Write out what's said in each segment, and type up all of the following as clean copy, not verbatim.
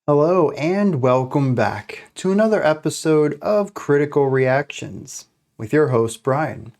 Hello and welcome back to another episode of Critical Reactions with your host Bryan.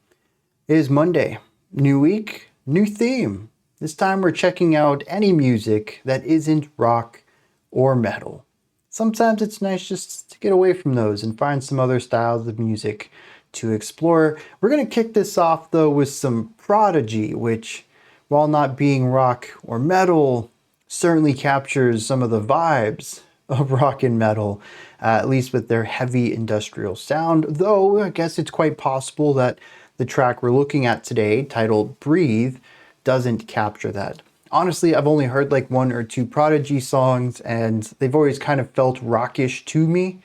It is Monday, new week, new theme. This time we're checking out any music that isn't rock or metal. Sometimes it's nice just to get away from those and find some other styles of music to explore. We're going to kick this off though with some Prodigy, which while not being rock or metal, certainly captures some of the vibes of rock and metal, at least with their heavy industrial sound, though I guess it's quite possible that the track we're looking at today, titled Breathe, doesn't capture that. Honestly, I've only heard like one or two Prodigy songs, and they've always kind of felt rockish to me,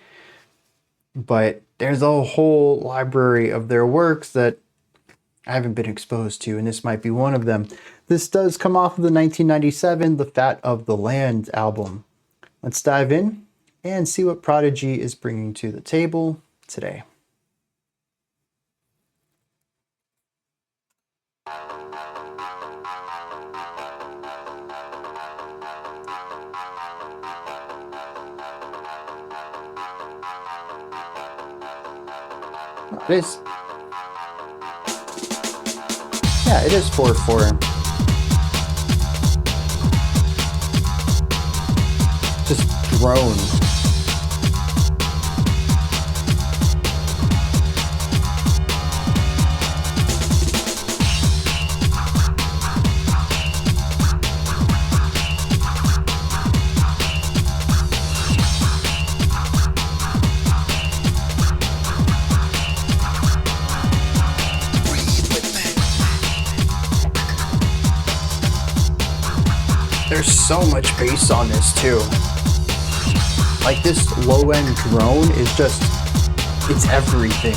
but there's a whole library of their works that I haven't been exposed to, and this might be one of them. This does come off of the 1997 The Fat of the Land album. Let's dive in and see what Prodigy is bringing to the table today. It is. Yeah, it is 4/4. Just drone. There's so much bass on this too. Like this low-end drone is just, it's everything.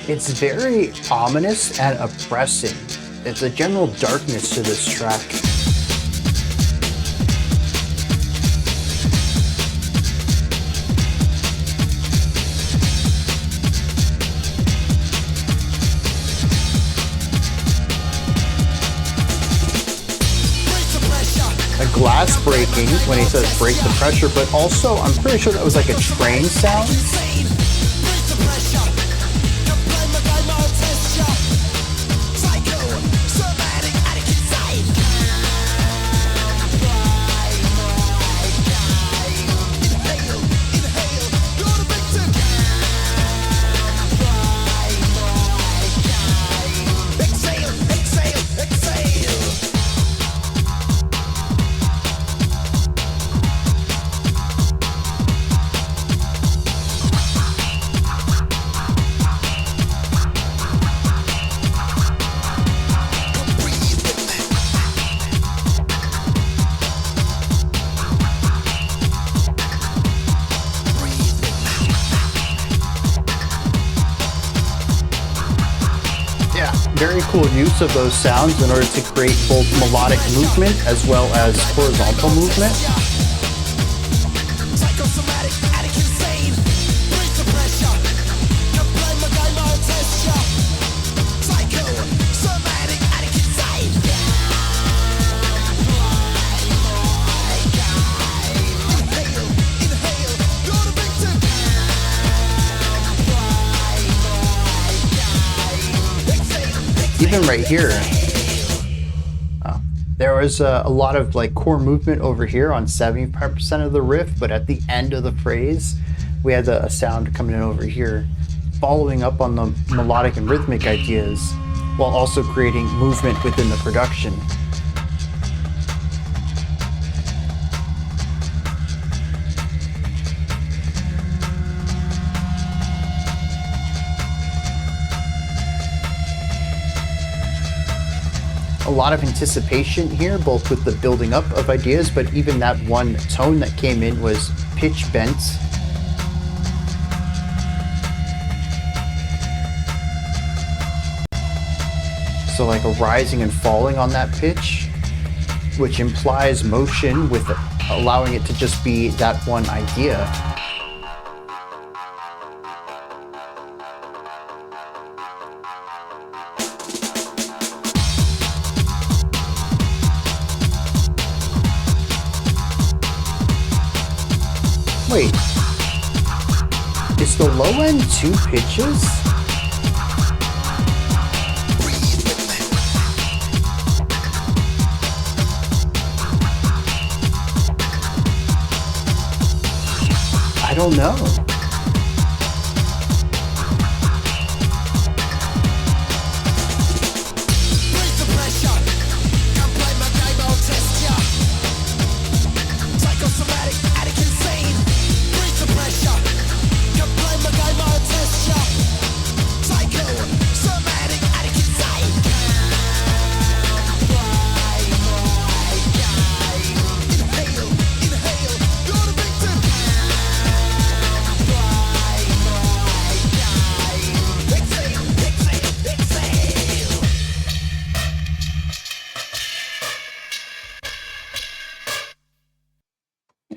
It's very ominous and oppressive. There's a general darkness to this track. A glass breaking when he says break the pressure, but also I'm pretty sure that was like a train sound. Very cool use of those sounds in order to create both melodic movement as well as horizontal movement. Even right here, there was a lot of like core movement over here on 75% of the riff, but at the end of the phrase, we had a sound coming in over here, following up on the melodic and rhythmic ideas, while also creating movement within the production. lot of anticipation here, both with the building up of ideas, but even that one tone that came in was pitch bent. So like a rising and falling on that pitch, which implies motion with allowing it to just be that one idea. Wait, is the low end 2 pitches? I don't know.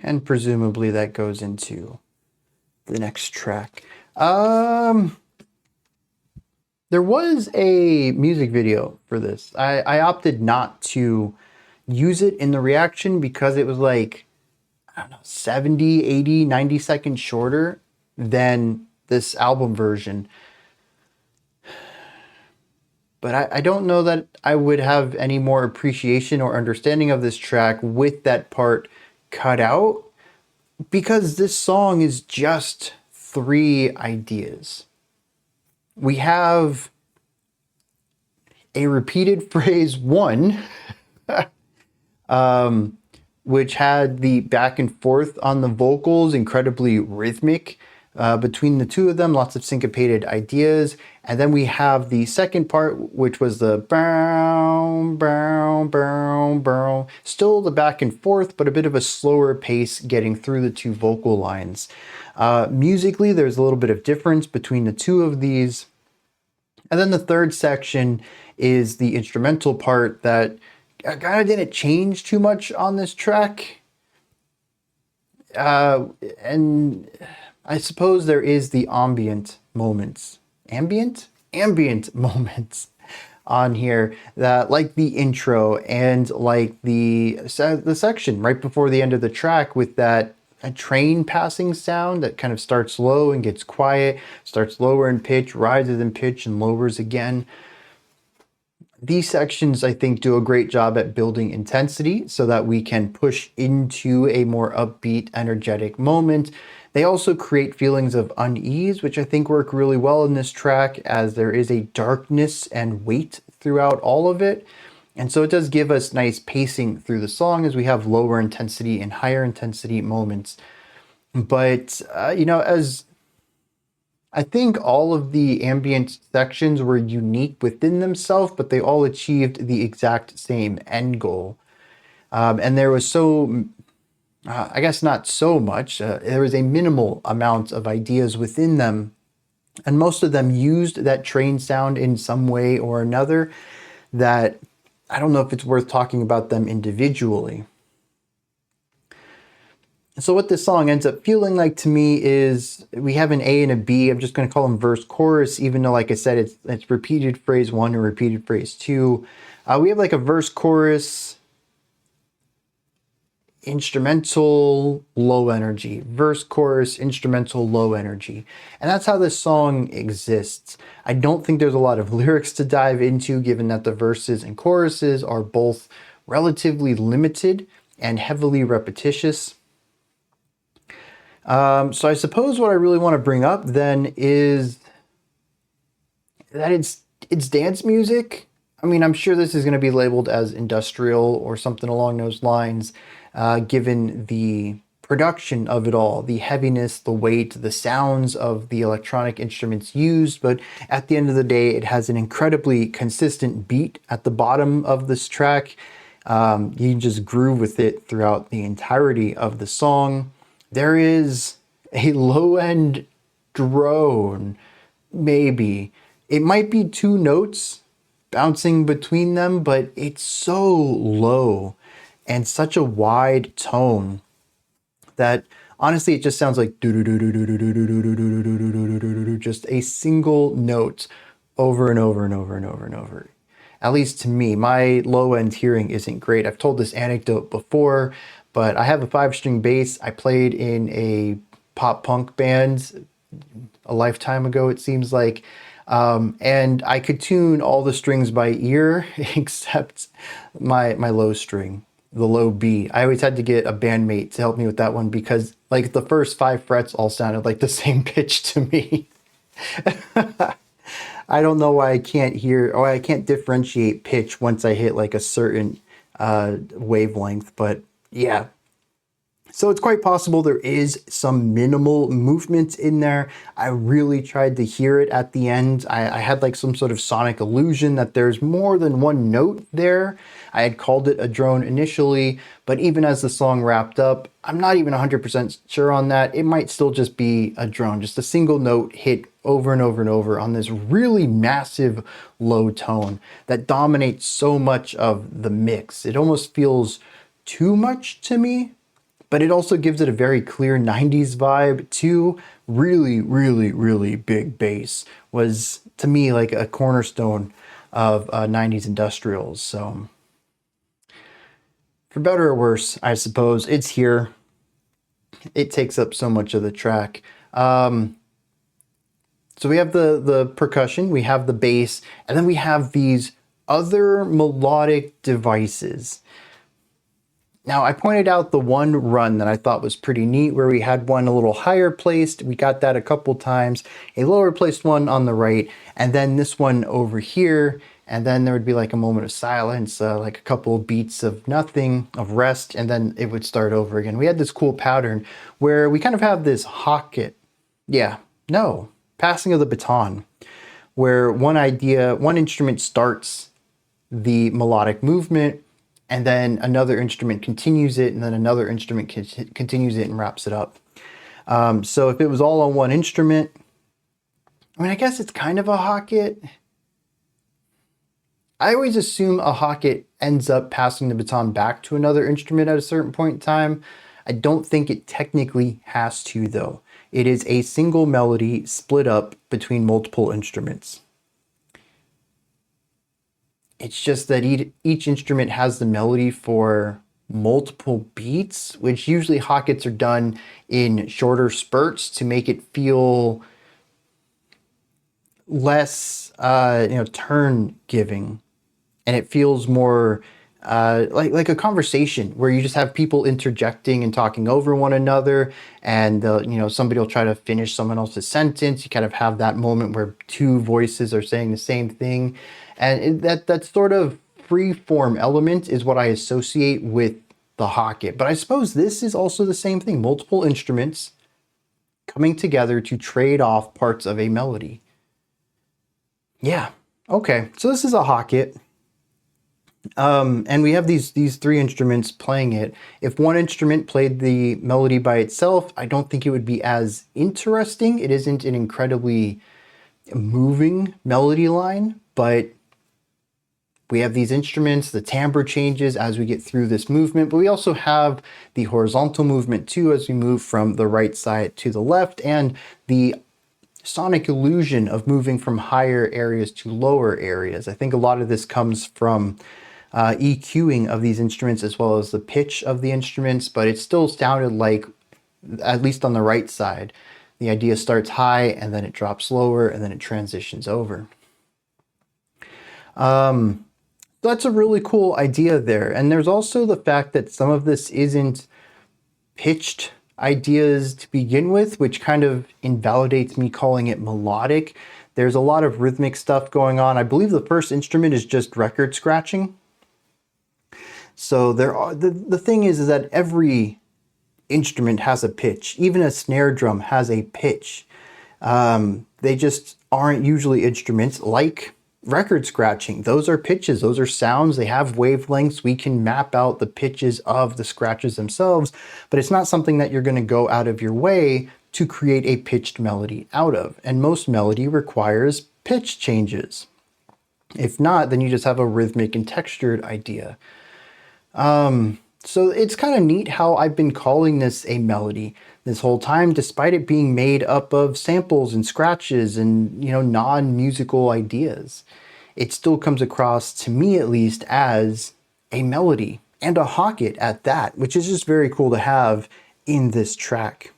And presumably that goes into the next track. There was a music video for this. I opted not to use it in the reaction because it was like, I don't know, 70, 80, 90 seconds shorter than this album version. But I don't know that I would have any more appreciation or understanding of this track with that part cut out, because this song is just 3 ideas. We have a repeated phrase 1, which had the back and forth on the vocals, incredibly rhythmic between the two of them, lots of syncopated ideas. And then we have the second part, which was the bow, bow, bow, bow. Still the back and forth, but a bit of a slower pace getting through the 2 vocal lines. Musically, there's a little bit of difference between the 2 of these. And then the third section is the instrumental part that kind of didn't change too much on this track. And I suppose there is the ambient moments on here, that like the intro and like the section right before the end of the track with that a train passing sound that kind of starts low and gets quiet, starts lower in pitch, rises in pitch and lowers again. These sections, I think, do a great job at building intensity so that we can push into a more upbeat, energetic moment. They also create feelings of unease, which I think work really well in this track, as there is a darkness and weight throughout all of it. And so it does give us nice pacing through the song as we have lower intensity and higher intensity moments. But, as I think all of the ambient sections were unique within themselves, but they all achieved the exact same end goal. And there was I guess not so much, there was a minimal amount of ideas within them, and most of them used that train sound in some way or another that I don't know if it's worth talking about them individually. So what this song ends up feeling like to me is we have an A and a B. I'm just going to call them verse chorus, even though, like I said, it's repeated phrase 1 and repeated phrase 2. We have like a verse chorus, instrumental, low energy, verse chorus, instrumental, low energy. And that's how this song exists. I don't think there's a lot of lyrics to dive into, given that the verses and choruses are both relatively limited and heavily repetitious. So I suppose what I really want to bring up then is that it's dance music. I mean, I'm sure this is going to be labeled as industrial or something along those lines, given the production of it all, the heaviness, the weight, the sounds of the electronic instruments used. But at the end of the day, it has an incredibly consistent beat at the bottom of this track. You can just groove with it throughout the entirety of the song. There is a low-end drone, maybe. It might be two notes bouncing between them, but it's so low and such a wide tone that honestly it just sounds like just a single note over and over and over and over and over. At least to me, my low end hearing isn't great. I've told this anecdote before, but I have a 5-string bass. I played in a pop punk band a lifetime ago, it seems like. And I could tune all the strings by ear except my low string, the low B. I always had to get a bandmate to help me with that one because like the first 5 frets all sounded like the same pitch to me. I don't know why I can't hear, or I can't differentiate pitch once I hit like a certain wavelength, but yeah. So it's quite possible there is some minimal movement in there. I really tried to hear it at the end. I had like some sort of sonic illusion that there's more than one note there. I had called it a drone initially, but even as the song wrapped up, I'm not even 100% sure on that. It might still just be a drone, just a single note hit over and over and over on this really massive low tone that dominates so much of the mix. It almost feels too much to me. But it also gives it a very clear 90s vibe too. Really, really, really big bass was, to me, like a cornerstone of 90s industrials. So, for better or worse, I suppose, it's here. It takes up so much of the track. So we have the percussion, we have the bass, and then we have these other melodic devices. Now, I pointed out the one run that I thought was pretty neat, where we had one a little higher placed. We got that a couple times, a lower placed one on the right, and then this one over here. And then there would be like a moment of silence, like a couple of beats of nothing, of rest, and then it would start over again. We had this cool pattern where we kind of have this Hocket. Passing of the baton, where one instrument starts the melodic movement, and then another instrument continues it, and then another instrument continues it and wraps it up. So if it was all on one instrument, I mean, I guess it's kind of a Hocket. I always assume a Hocket ends up passing the baton back to another instrument at a certain point in time. I don't think it technically has to, though. It is a single melody split up between multiple instruments. It's just that each instrument has the melody for multiple beats, which usually Hockets are done in shorter spurts to make it feel less, turn giving, and it feels more like a conversation where you just have people interjecting and talking over one another, and somebody will try to finish someone else's sentence. You kind of have that moment where two voices are saying the same thing. And that sort of free form element is what I associate with the Hocket. But I suppose this is also the same thing. Multiple instruments coming together to trade off parts of a melody. Yeah. Okay. So this is a Hocket. And we have these 3 instruments playing it. If one instrument played the melody by itself, I don't think it would be as interesting. It isn't an incredibly moving melody line, but we have these instruments, the timbre changes as we get through this movement, but we also have the horizontal movement too as we move from the right side to the left, and the sonic illusion of moving from higher areas to lower areas. I think a lot of this comes from EQing of these instruments as well as the pitch of the instruments, but it still sounded like, at least on the right side, the idea starts high and then it drops lower and then it transitions over. That's a really cool idea there. And there's also the fact that some of this isn't pitched ideas to begin with, which kind of invalidates me calling it melodic. There's a lot of rhythmic stuff going on. I believe the first instrument is just record scratching. So the thing is that every instrument has a pitch. Even a snare drum has a pitch. They just aren't usually instruments like record scratching. Those are pitches, those are sounds, they have wavelengths. We can map out the pitches of the scratches themselves, but it's not something that you're going to go out of your way to create a pitched melody out of. And most melody requires pitch changes. If not, then you just have a rhythmic and textured idea. So it's kind of neat how I've been calling this a melody this whole time, despite it being made up of samples and scratches and, non-musical ideas. It still comes across, to me at least, as a melody, and a Hocket at that, which is just very cool to have in this track.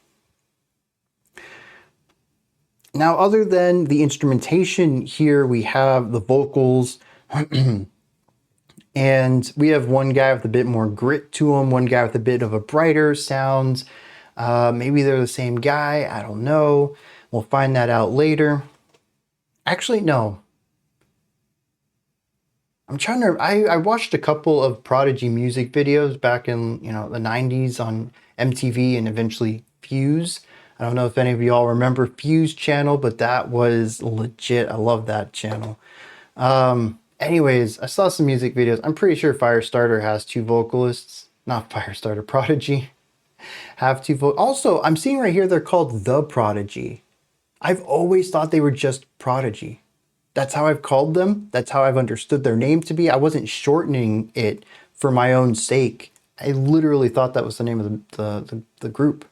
Now, other than the instrumentation here, we have the vocals. And we have one guy with a bit more grit to him, one guy with a bit of a brighter sound. Maybe they're the same guy, I don't know. We'll find that out later. Actually, no. I watched a couple of Prodigy music videos back in, the 90s on MTV and eventually Fuse. I don't know if any of y'all remember Fuse channel, but that was legit. I love that channel. Anyways, I saw some music videos. I'm pretty sure Firestarter has two vocalists. Not Firestarter, Prodigy have two vocalists. Also, I'm seeing right here they're called The Prodigy. I've always thought they were just Prodigy. That's how I've called them. That's how I've understood their name to be. I wasn't shortening it for my own sake. I literally thought that was the name of the group.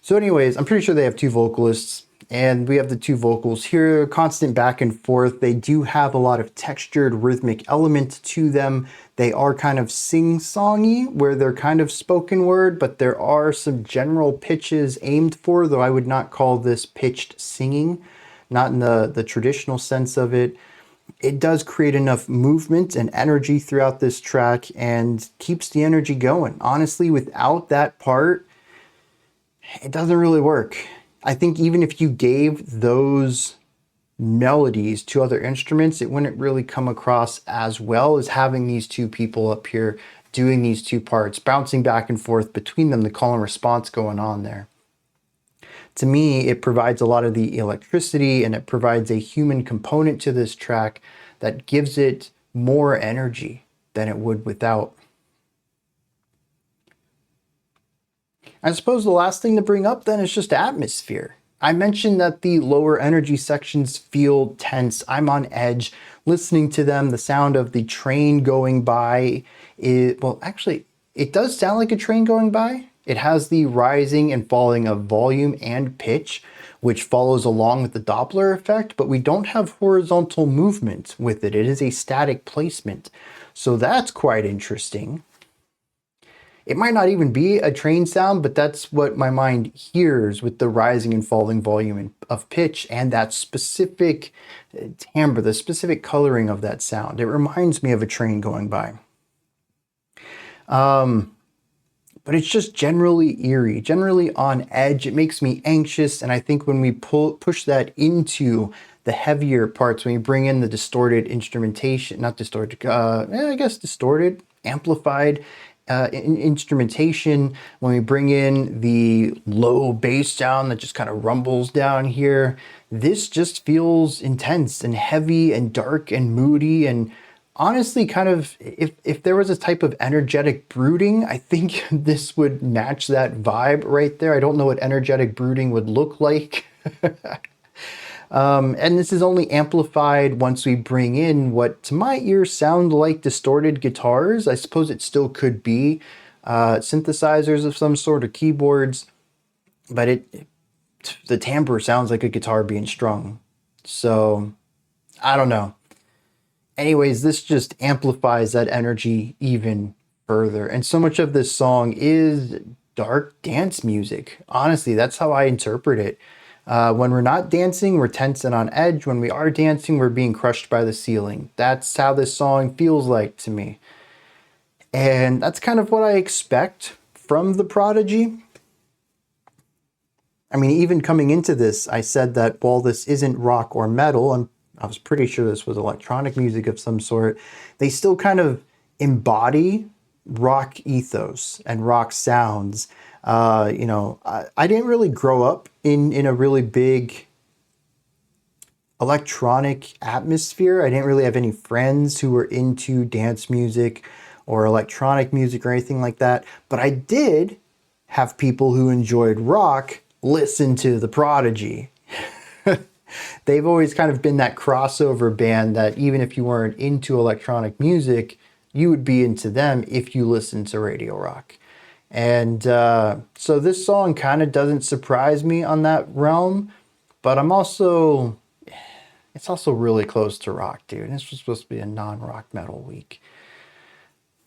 So anyways, I'm pretty sure they have two vocalists. And we have the two vocals here, constant back and forth. They do have a lot of textured rhythmic element to them. They are kind of sing-songy, where they're kind of spoken word, but there are some general pitches aimed for, though I would not call this pitched singing, not in the traditional sense of it. It does create enough movement and energy throughout this track and keeps the energy going. Honestly, without that part, it doesn't really work. I think even if you gave those melodies to other instruments, it wouldn't really come across as well as having these two people up here doing these two parts, bouncing back and forth between them, the call and response going on there. To me, it provides a lot of the electricity and it provides a human component to this track that gives it more energy than it would without. I suppose the last thing to bring up then is just atmosphere. I mentioned that the lower energy sections feel tense. I'm on edge listening to them. The sound of the train going by it does sound like a train going by. It has the rising and falling of volume and pitch, which follows along with the Doppler effect, but we don't have horizontal movement with it. It is a static placement. So that's quite interesting. It might not even be a train sound, but that's what my mind hears with the rising and falling volume of pitch and that specific timbre, the specific coloring of that sound. It reminds me of a train going by. But it's just generally eerie, generally on edge. It makes me anxious, and I think when we push that into the heavier parts, when we bring in the distorted instrumentation, not distorted, distorted, amplified, instrumentation, when we bring in the low bass sound that just kind of rumbles down here, this just feels intense and heavy and dark and moody, and honestly kind of, if there was a type of energetic brooding, I think this would match that vibe right there. I don't know what energetic brooding would look like. And this is only amplified once we bring in what to my ear sound like distorted guitars. I suppose it still could be synthesizers of some sort or keyboards, but the timbre sounds like a guitar being strung. So I don't know. Anyways, this just amplifies that energy even further. And so much of this song is dark dance music. Honestly, that's how I interpret it. When we're not dancing, we're tense and on edge. When we are dancing, we're being crushed by the ceiling. That's how this song feels like to me. And that's kind of what I expect from the Prodigy. I mean, even coming into this, I said that while this isn't rock or metal, I was pretty sure this was electronic music of some sort, they still kind of embody rock ethos and rock sounds. I didn't really grow up in a really big electronic atmosphere. I didn't really have any friends who were into dance music or electronic music or anything like that. But I did have people who enjoyed rock listen to the Prodigy. They've always kind of been that crossover band that even if you weren't into electronic music, you would be into them if you listened to radio rock. And so this song kind of doesn't surprise me on that realm, but it's also really close to rock, dude. And this was supposed to be a non-rock metal week.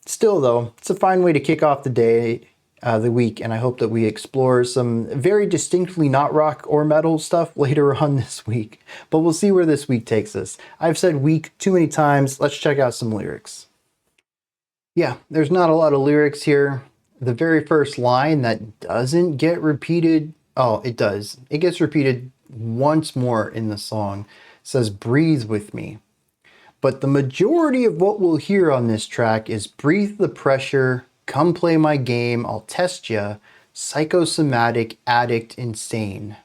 Still, though, it's a fine way to kick off the week, and I hope that we explore some very distinctly not rock or metal stuff later on this week. But we'll see where this week takes us. I've said week too many times. Let's check out some lyrics. Yeah, there's not a lot of lyrics here. The very first line that doesn't get repeated, oh, it does. It gets repeated once more in the song. It says, "Breathe with me." But the majority of what we'll hear on this track is "breathe the pressure, come play my game, I'll test ya, psychosomatic, addict, insane."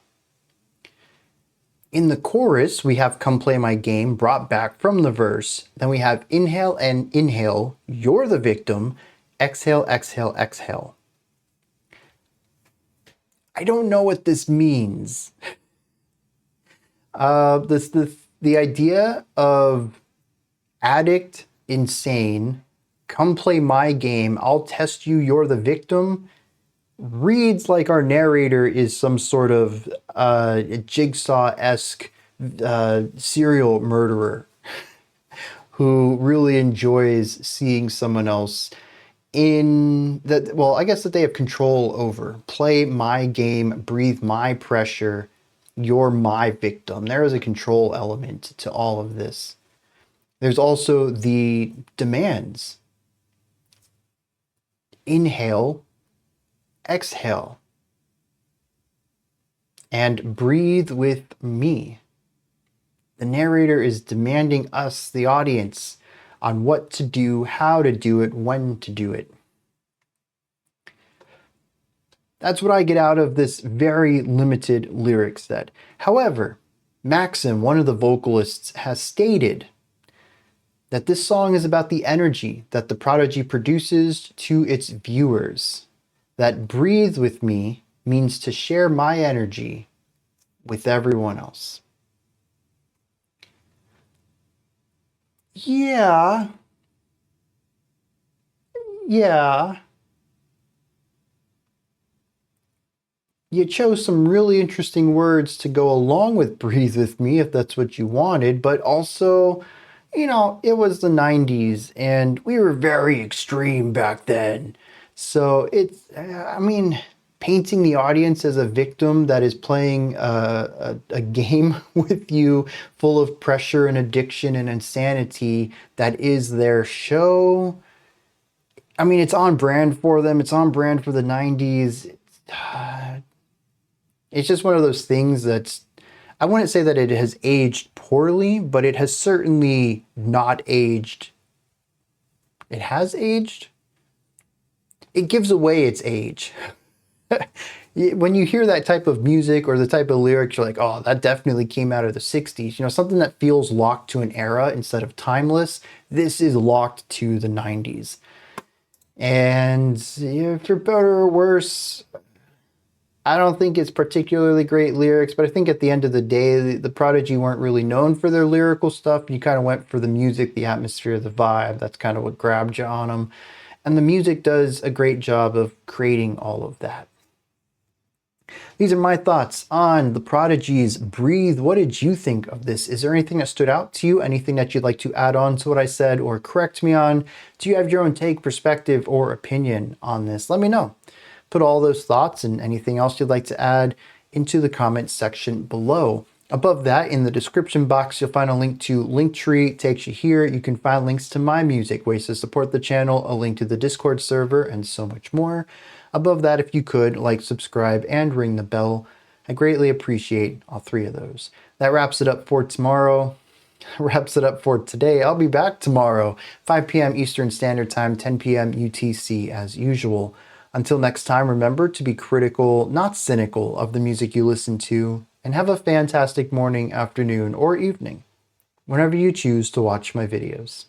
In the chorus, we have "come play my game" brought back from the verse. Then we have "inhale and inhale, you're the victim, exhale, exhale, exhale." I don't know what this means. The idea of addict, insane, come play my game, I'll test you, you're the victim, reads like our narrator is some sort of Jigsaw-esque serial murderer who really enjoys seeing someone else in that, well, I guess that they have control over. Play my game, breathe my pressure, you're my victim. There is a control element to all of this. There's also the demands. Inhale, exhale, and breathe with me. The narrator is demanding us, the audience, on what to do, how to do it, when to do it. That's what I get out of this very limited lyric set. However, Maxim, one of the vocalists, has stated that this song is about the energy that the Prodigy produces to its viewers. That "breathe with me" means to share my energy with everyone else. Yeah. You chose some really interesting words to go along with "breathe with me" if that's what you wanted, but also, it was the 90s and we were very extreme back then. So painting the audience as a victim that is playing a game with you full of pressure and addiction and insanity that is their show. It's on brand for them. It's on brand for the 90s. It's just one of those things that's, I wouldn't say that it has aged poorly, but it has certainly not aged. It has aged? It gives away its age. When you hear that type of music or the type of lyrics, you're like, oh, that definitely came out of the 60s. Something that feels locked to an era instead of timeless. This is locked to the 90s. And for better or worse, I don't think it's particularly great lyrics, but I think at the end of the day, the Prodigy weren't really known for their lyrical stuff. You kind of went for the music, the atmosphere, the vibe. That's kind of what grabbed you on them. And the music does a great job of creating all of that. These are my thoughts on the Prodigy's "Breathe." What did you think of this? Is there anything that stood out to you? Anything that you'd like to add on to what I said or correct me on? Do you have your own take, perspective, or opinion on this? Let me know. Put all those thoughts and anything else you'd like to add into the comments section below. Above that, in the description box, you'll find a link to Linktree. It takes you here. You can find links to my music, ways to support the channel, a link to the Discord server, and so much more. Above that, if you could, like, subscribe, and ring the bell. I greatly appreciate all three of those. That wraps it up for tomorrow. Wraps it up for today. I'll be back tomorrow, 5 p.m. Eastern Standard Time, 10 p.m. UTC as usual. Until next time, remember to be critical, not cynical, of the music you listen to, and have a fantastic morning, afternoon, or evening, whenever you choose to watch my videos.